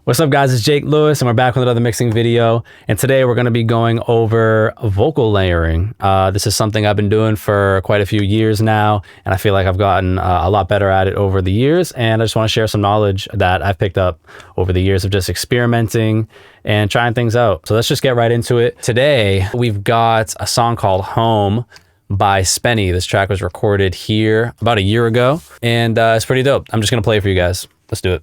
What's up, guys? It's Jake Lewis, and we're back with another mixing video. And today we're going to be going over vocal layering. This is something I've been doing for quite a few years now, and I feel like I've gotten a lot better at it over the years. And I just want to share some knowledge that I've picked up over the years of just experimenting and trying things out. So let's just get right into it. Today, we've got a song called Home by Spenny. This track was recorded here about a year ago, and it's pretty dope. I'm just going to play it for you guys. Let's do it.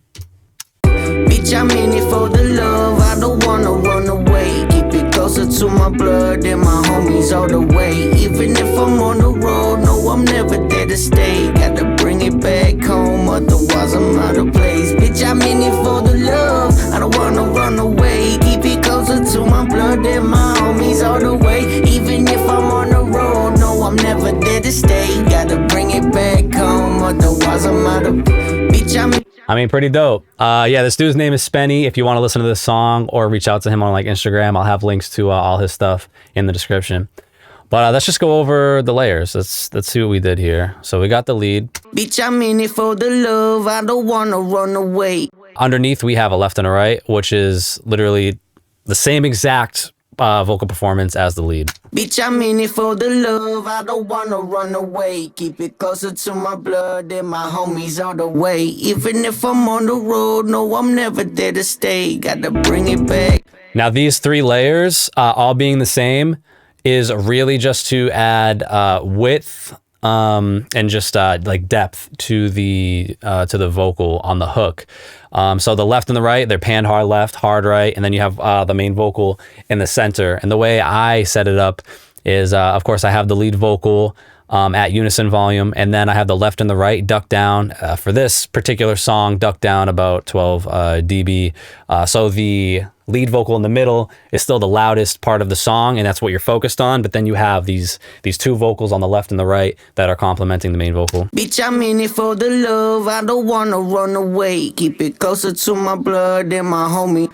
Bitch, I'm in it for the love, I don't wanna run away. Keep it closer to my blood and my homies all the way. Even if I'm on the road, no, I'm never there to stay. Gotta bring it back home, otherwise I'm out of place. Bitch, I'm in it for the love, I don't wanna run away. Keep it closer to my blood and my homies all the way. Even if I'm on the road, no, I'm never there to stay. Gotta bring it back home, otherwise I'm out of bitch, I mean, pretty dope. Yeah, this dude's name is Spenny. If you want to listen to this song or reach out to him on like Instagram, I'll have links to all his stuff in the description. But let's just go over the layers. Let's see what we did here. So we got the lead. Bitch, I'm in it for the love, I don't wanna run away. Underneath, we have a left and a right, which is literally the same exact vocal performance as the lead. Bitch, I'm in it for the love, I don't wanna run away. Keep it closer to my blood and my homies all the way. Even if I'm on the road, no, I'm never there to stay. Gotta bring it back. Now, these three layers, all being the same, is really just to add width and just like depth to the vocal on the hook. So the left and the right, they're panned hard left, hard right, and then you have the main vocal in the center. And the way I set it up is, of course, I have the lead vocal at unison volume, and then I have the left and the right ducked down. For this particular song, ducked down about 12 dB. So the lead vocal in the middle is still the loudest part of the song, and that's what you're focused on. But then you have these two vocals on the left and the right that are complementing the main vocal. Bitch, I'm in it for the love, I don't wanna run away. Keep it closer to my blood and my homie.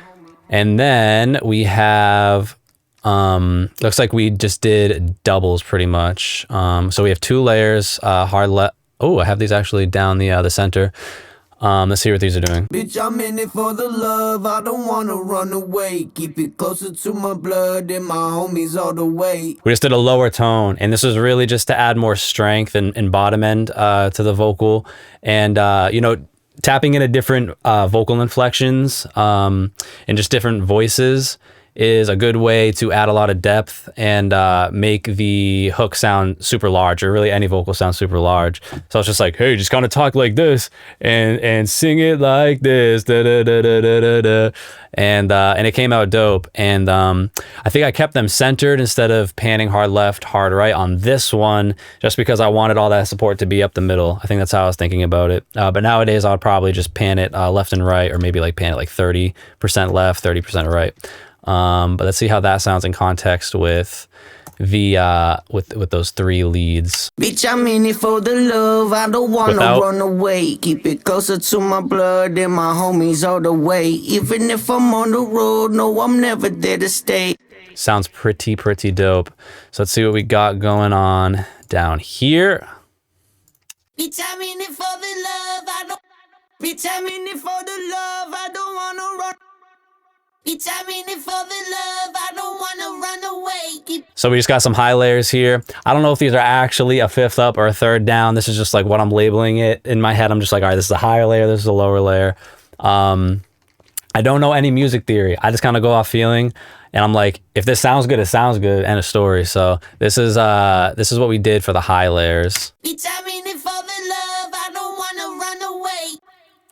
And then we have, looks like we just did doubles pretty much. So we have two layers, hard left. Oh, I have these actually down the center. Let's see what these are doing. Bitch, I'm in it for the love, I don't wanna run away. Keep it closer to my blood and my homies all the way. We just did a lower tone, and this is really just to add more strength and bottom end to the vocal, and you know, tapping into different vocal inflections and just different voices is a good way to add a lot of depth and make the hook sound super large, or really any vocal sound super large. So it's just like, hey, just kind of talk like this and sing it like this, da da da da da da, and it came out dope. And I think I kept them centered instead of panning hard left, hard right on this one, just because I wanted all that support to be up the middle. I think that's how I was thinking about it. But nowadays I would probably just pan it left and right, or maybe like pan it like 30% left, 30% right. But let's see how that sounds in context with the with those three leads. Bitch, I'm in it for the love, I don't wanna run away. Keep it closer to my blood and my homies all the way. Even if I'm on the road, no, I'm never there to stay. Sounds pretty dope. So let's see what we got going on down here. Bitch, I'm in it for the love, I don't. Bitch, I'm in it for the love, I don't wanna run. Bitch, I'm in it for the love, I don't wanna run away. So we just got some high layers here. I don't know if these are actually a fifth up or a third down. This is just like what I'm labeling it in my head. I'm just like, all right, this is a higher layer, this is a lower layer. I don't know any music theory. I just kind of go off feeling, and I'm like, if this sounds good, it sounds good, end of story. So this is what we did for the high layers. Bitch, I'm in it for the love, I don't wanna run away.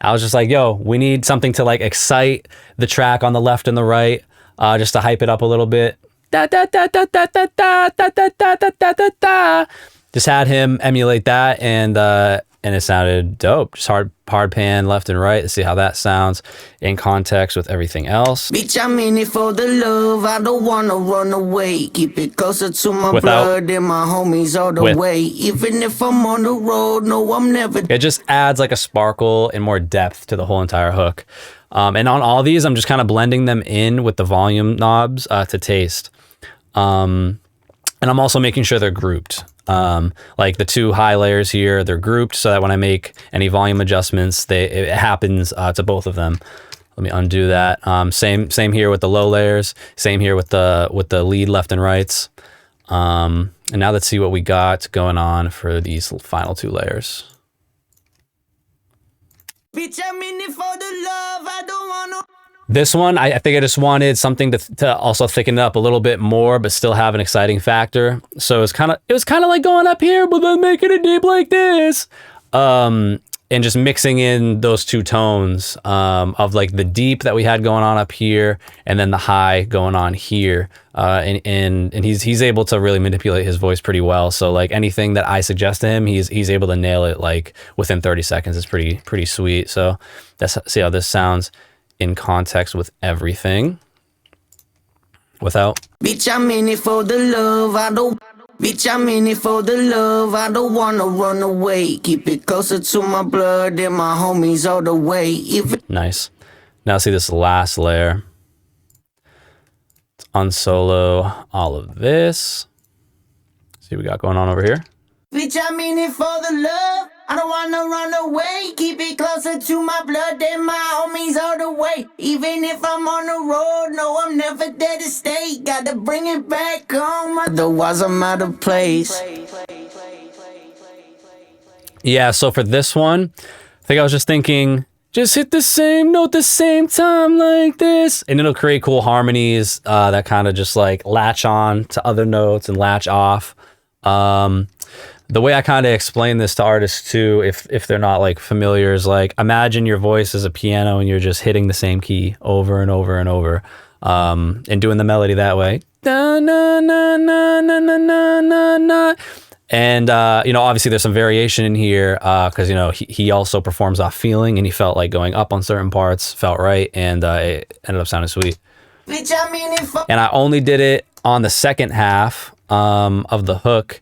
I was just like, yo, we need something to like excite the track on the left and the right, just to hype it up a little bit. Da, da, da, da, da, da, da, da, da, da, da, da, da. Just had him emulate that, and it sounded dope. Just hard pan left and right. Let's see how that sounds in context with everything else. Bitch, I'm in it for the love, I don't wanna run away. Keep it closer to my blood and my homies all the way. Even if I'm on the road, no, I'm never. It just adds like a sparkle and more depth to the whole entire hook. And on all these, I'm just kind of blending them in with the volume knobs to taste. And I'm also making sure they're grouped. Like the two high layers here, they're grouped so that when I make any volume adjustments, it happens to both of them. Let me undo that. Same here with the low layers. Same here with the lead left and rights. And now let's see what we got going on for these final 2 layers. Bitch, I'm in it for the love. I don't wanna. This one, I think I just wanted something to also thicken it up a little bit more, but still have an exciting factor. So it was kind of like going up here, but then making it deep like this. And just mixing in those 2 tones of like the deep that we had going on up here, and then the high going on here. And he's able to really manipulate his voice pretty well. So like anything that I suggest to him, he's able to nail it like within 30 seconds. It's pretty sweet. So let's see how this sounds in context with everything. Without. Bitch, I'm in it for the love. Bitch, I'm in it for the love. I don't wanna run away. Keep it closer to my blood and my homies all the way. Nice. Now see this last layer. Let's unsolo all of this. See what we got going on over here. Bitch, I'm in it for the love. I don't wanna run away. Keep it closer to my blood and my homies all the way. Even if I'm on the road, no, I'm never there to stay. Gotta bring it back home, otherwise I'm out of place. Yeah, so for this one, I think I was just thinking, just hit the same note the same time like this. And it'll create cool harmonies that kind of just like latch on to other notes and latch off. The way I kind of explain this to artists too, if they're not like familiar, is like, imagine your voice as a piano and you're just hitting the same key over and over and over, and doing the melody that way. Da, na, na, na, na, na, na, na, na. And, you know, obviously there's some variation in here, cause you know, he also performs off feeling, and he felt like going up on certain parts felt right. And, it ended up sounding sweet. Bitch, I mean it for And I only did it on the second half, of the hook,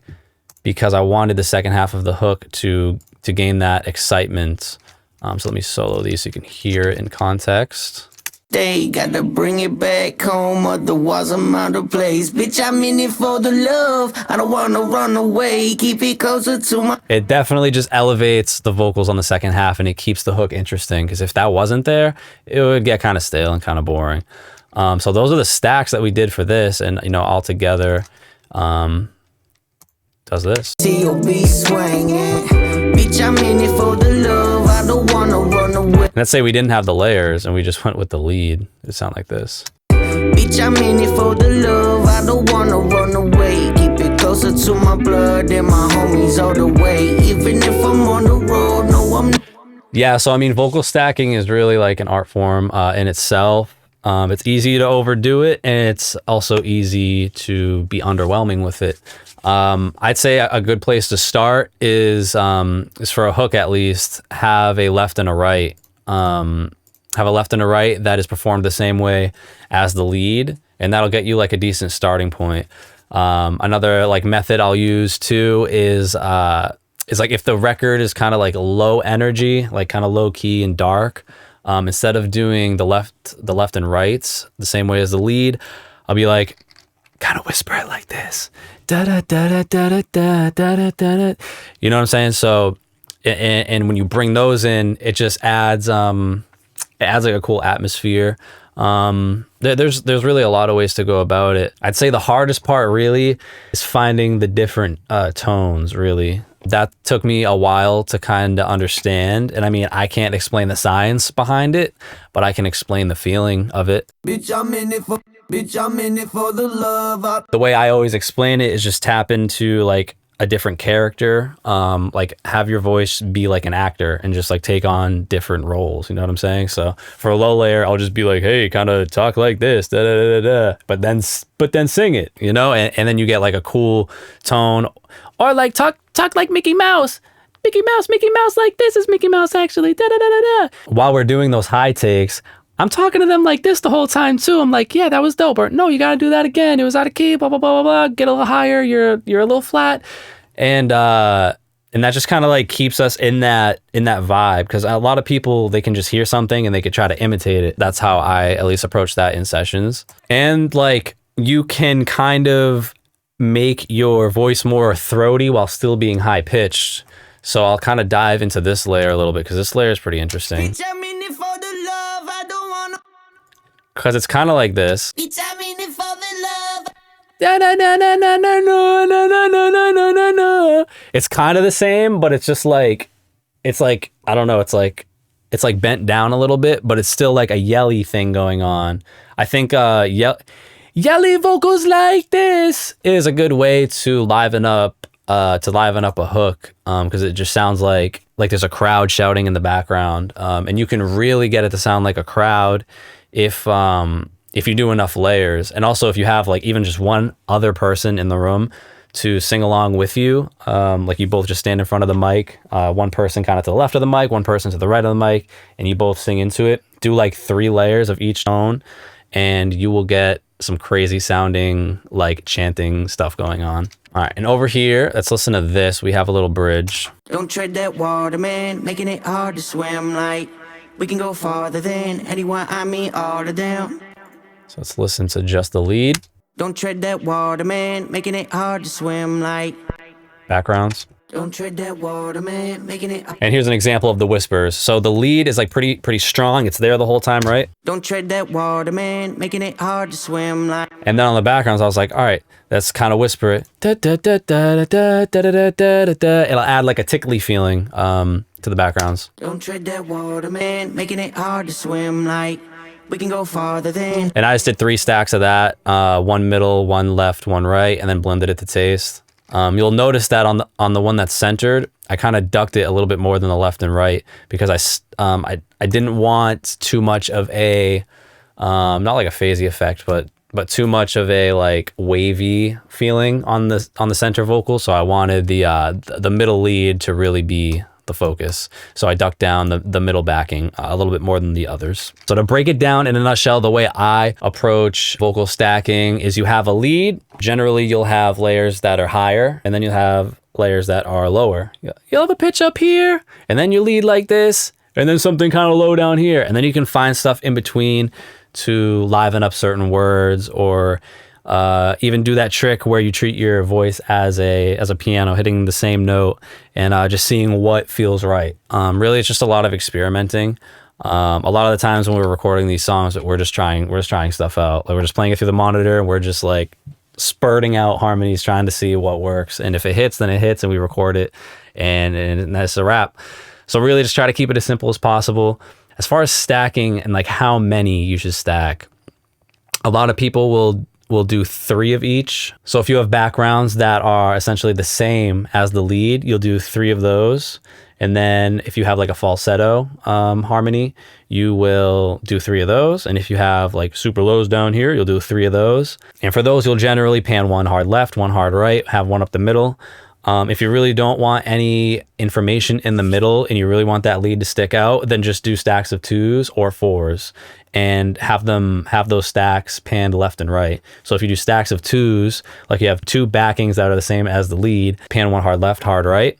because I wanted the second half of the hook to gain that excitement. So let me solo these so you can hear it in context. They gotta bring it back home, otherwise I'm out of place. Bitch, I'm in it for the love. I don't wanna run away. Keep it closer to my. It definitely just elevates the vocals on the second half, and it keeps the hook interesting, because if that wasn't there, it would get kind of stale and kind of boring. So those are the stacks that we did for this, and you know, all together, does this. T.O.B. swinging. Bitch, I'm in it for the love. I don't wanna run away. Let's say we didn't have the layers and we just went with the lead. It sound like this. Bitch, I'm in it for the love. I don't wanna run away. Keep it closer to my blood and my homies all the way. Even if I'm on the road, no, I'm not. Yeah, so I mean, vocal stacking is really like an art form in itself. It's easy to overdo it, and it's also easy to be underwhelming with it. I'd say a good place to start is for a hook at least, have a left and a right. Have a left and a right that is performed the same way as the lead, and that'll get you like a decent starting point. Another like method I'll use too is like if the record is kind of like low energy, like kind of low key and dark, instead of doing the left and rights the same way as the lead, I'll be like, kind of whisper it like this. Da da da da da da da da da. You know what I'm saying? So, and when you bring those in, it just adds like a cool atmosphere. There's really a lot of ways to go about it. I'd say the hardest part really is finding the different tones, really. That took me a while to kind of understand. And I mean, I can't explain the science behind it, but I can explain the feeling of it. Bitch, I'm in it for the love. The way I always explain it is just tap into like a different character, like have your voice be like an actor and just like take on different roles. You know what I'm saying? So for a low layer, I'll just be like, hey, kind of talk like this, da, da, da, da, but then sing it, you know, and then you get like a cool tone, or like talk like Mickey Mouse. Mickey Mouse like this is Mickey Mouse actually, da da da da da. While we're doing those high takes, I'm talking to them like this the whole time too. I'm like, yeah, that was dope. Or no, you got to do that again. It was out of key, blah, blah, blah, blah, blah. Get a little higher. You're a little flat. And that just kind of like keeps us in that vibe. Cause a lot of people, they can just hear something and they could try to imitate it. That's how I at least approach that in sessions. And like, you can kind of make your voice more throaty while still being high pitched. So I'll kind of dive into this layer a little bit, cause this layer is pretty interesting. Bitch, I'm in it for the love. I don't wanna. because it's kind of like this. Bitch, I'm in it for the love. It's kind of the same, but it's just like, I don't know, it's like bent down a little bit, but it's still like a yelly thing going on. I think yelly vocals like this is a good way to liven up a hook, because it just sounds like there's a crowd shouting in the background, and you can really get it to sound like a crowd if you do enough layers. And also if you have like even just one other person in the room to sing along with you, like you both just stand in front of the mic, one person kind of to the left of the mic, one person to the right of the mic, and you both sing into it. Do like 3 layers of each tone, and you will get some crazy sounding like chanting stuff going on. All right, and over here, let's listen to this. We have a little bridge. Don't tread that water, man, making it hard to swim. Like we can go farther than anyone, I mean all of them. So let's listen to just the lead. Don't tread that water, man, making it hard to swim. Like Backgrounds. don't tread that water, man, making it. And here's an example of the whispers. So the lead is like pretty strong. It's there the whole time, right? Don't tread that water, man, making it hard to swim. Like And then on the backgrounds, I was like, all right, that's kind of whisper it. Da, da, da, da, da, da, da, da, da, da. It'll add like a tickly feeling to the backgrounds. don't tread that water, man, making it hard to swim. Like we can go farther than. And I just did 3 stacks of that, 1 middle, 1 left, 1 right, and then blended it to taste. You'll notice that on the one that's centered, I kind of ducked it a little bit more than the left and right, because I didn't want too much of a not like a phasey effect, but too much of a like wavy feeling on the center vocal. So I wanted the middle lead to really be the focus. So I ducked down the middle backing a little bit more than the others. So to break it down in a nutshell, the way I approach vocal stacking is you have a lead. Generally, you'll have layers that are higher, and then you'll have layers that are lower. You'll have a pitch up here, and then you lead like this, and then something kind of low down here. And then you can find stuff in between to liven up certain words, or even do that trick where you treat your voice as a piano, hitting the same note and just seeing what feels right. Really, it's just a lot of experimenting. A lot of the times when we're recording these songs, that we're just trying stuff out. Like we're just playing it through the monitor, and we're just like spurting out harmonies, trying to see what works. And if it hits, then it hits, and we record it, and that's a wrap. So really, just try to keep it as simple as possible. As far as stacking and like how many you should stack, a lot of people will do 3 of each. So if you have backgrounds that are essentially the same as the lead, you'll do 3 of those. And then if you have like a falsetto harmony, you will do 3 of those. And if you have like super lows down here, you'll do 3 of those. And for those, you'll generally pan 1 hard left, 1 hard right, have 1 up the middle. If you really don't want any information in the middle and you really want that lead to stick out, then just do stacks of 2s or 4s and have those stacks panned left and right. So if you do stacks of 2s, like you have 2 backings that are the same as the lead, pan 1 hard left, hard right.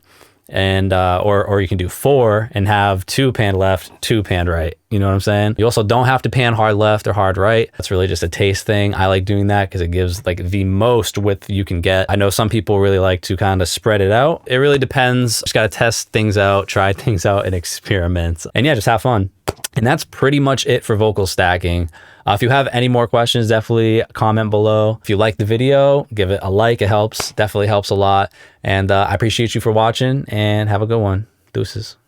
And or you can do 4 and have 2 panned left, 2 panned right. You know what I'm saying? You also don't have to pan hard left or hard right. That's really just a taste thing. I like doing that because it gives like the most width you can get. I know some people really like to kind of spread it out. It really depends. Just got to test things out, try things out, and experiment. And yeah, just have fun. And that's pretty much it for vocal stacking. If you have any more questions, definitely comment below. If you like the video, give it a like. It helps, definitely helps a lot. And I appreciate you for watching, and have a good one. Deuces.